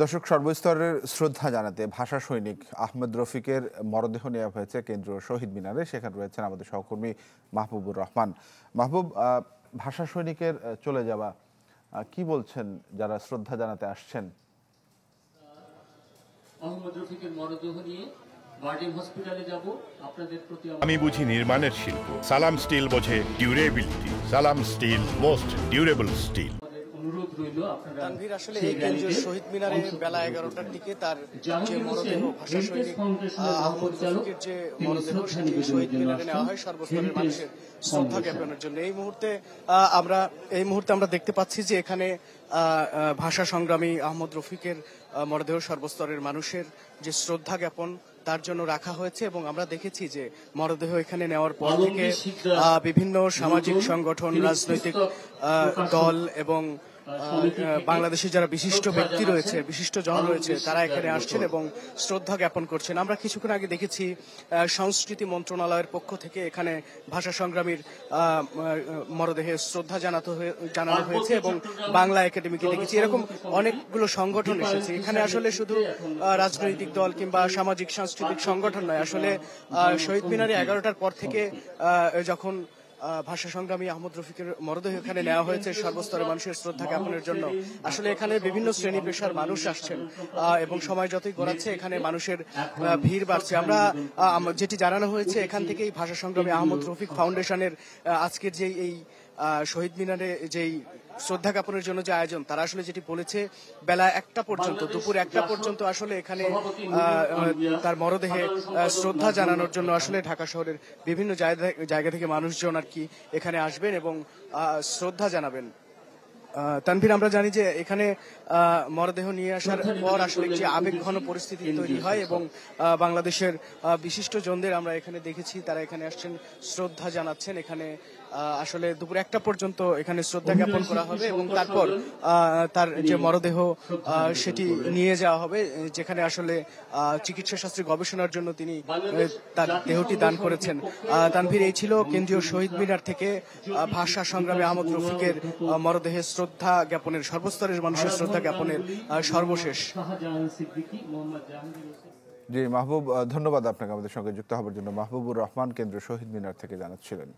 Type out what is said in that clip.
দর্শক, সর্বস্তরের শ্রদ্ধা জানাতে ভাষা সৈনিক আহমেদ রফিকের মরদেহ নেওয়া হয়েছে কেন্দ্রীয় শহীদ মিনারে। সেখানে রয়েছেন আমাদের সহকর্মী মাহবুবুর রহমান। মাহবুব, ভাষা সৈনিকের চলে যাওয়া কি বলছেন যারা শ্রদ্ধা জানাতে আসছেন? আহমেদ রফিকের মরদেহ নিয়ে বার্ডিং হসপিটালে যাব। আপনাদের প্রতি আমি বুঝি নির্মাণের শিল্প, সালাম স্টিল বোঝে durability. Salam steel, most durable steel. Tanvir, আসলে এই কেন্দ্রীয় শহীদ মিনারে বেলা 11টার দিকে তার যে মরদেহ ভাষা সৈনিক আহমেদ রফিকের যে মরদেহ সেটি শহীদ মিনারে নেওয়া হয় সর্বস্তরের মানুষের শ্রদ্ধা জ্ঞাপনের জন্য। এই মুহূর্তে আমরা দেখতে পাচ্ছি যে এখানে ভাষা সংগ্রামী আহমেদ রফিকের মরদেহ সর্বস্তরের মানুষের যে শ্রদ্ধা জ্ঞাপন তার জন্য রাখা হয়েছে। এবং আমরা দেখেছি যে মরদেহ এখানে নেওয়ার পর থেকে বিভিন্ন সামাজিক সংগঠন, রাজনৈতিক দল এবং বাংলাদেশে যারা বিশিষ্ট ব্যক্তি রয়েছে, বিশিষ্ট জন রয়েছে, তারা এখানে আসছেন এবং শ্রদ্ধা জ্ঞাপন করছেন। আমরা কিছুক্ষণ আগে দেখেছি সংস্কৃতি মন্ত্রণালয়ের পক্ষ থেকে এখানে ভাষা সংগ্রামীর মরদেহে শ্রদ্ধা জানানো হয়েছে এবং বাংলা একাডেমিকে দেখেছি। এরকম অনেকগুলো সংগঠন এসেছে এখানে। আসলে শুধু রাজনৈতিক দল কিংবা সামাজিক সাংস্কৃতিক সংগঠন নয়, আসলে শহীদ মিনারে 11টার পর থেকে যখন ভাষা সংগ্রামী আহমেদ রফিকের মরদেহ এখানে নেওয়া হয়েছে সর্বস্তরের মানুষের শ্রদ্ধা জ্ঞাপনের জন্য, আসলে এখানে বিভিন্ন শ্রেণী পেশার মানুষ আসছেন এবং সময় যতই গড়াচ্ছে এখানে মানুষের ভিড় বাড়ছে। আমরা যেটি জানানো হয়েছে এখান থেকেই ভাষা সংগ্রামী আহমেদ রফিক ফাউন্ডেশনের আজকের যে এই শহীদ মিনারে যেই শ্রদ্ধা জ্ঞাপনের জন্য যে আয়োজন, তারা আসলে যেটি বলেছে বেলা 1টা পর্যন্ত, দুপুর 1টা পর্যন্ত আসলে এখানে তার মরদেহে শ্রদ্ধা জানানোর জন্য আসলে ঢাকা শহরের বিভিন্ন জায়গা থেকে মানুষজন আর কি এখানে আসবেন এবং শ্রদ্ধা জানাবেন। তানভীর, আমরা জানি যে এখানে মরদেহ নিয়ে আসার পর আসলে একটি আবেগঘন পরিস্থিতি তৈরি হয় এবং বাংলাদেশের বিশিষ্ট জনদের আমরা এখানে দেখেছি, তারা এখানে আসছেন, শ্রদ্ধা জানাচ্ছেন। এখানে আসলে দুপুর 1টা পর্যন্ত এখানে শ্রদ্ধা জ্ঞাপন করা হবে এবং তারপর তার যে মরদেহ সেটি নিয়ে যাওয়া হবে যেখানে আসলে চিকিৎসা শাস্ত্রে গবেষণার জন্য তিনি তার দেহটি দান করেছেন। তানভীর, এই ছিল কেন্দ্রীয় শহীদ মিনার থেকে ভাষা সংগ্রামী আহমেদ রফিকের মরদেহে শ্রদ্ধা জ্ঞাপনের, সর্বস্তরের মানুষের শ্রদ্ধা জ্ঞাপনের সর্বশেষ। জি মাহবুব, ধন্যবাদ আপনাকে আমাদের সঙ্গে যুক্ত হওয়ার জন্য। মাহবুবুর রহমান কেন্দ্রীয় শহীদ মিনার থেকে জানাচ্ছিলেন।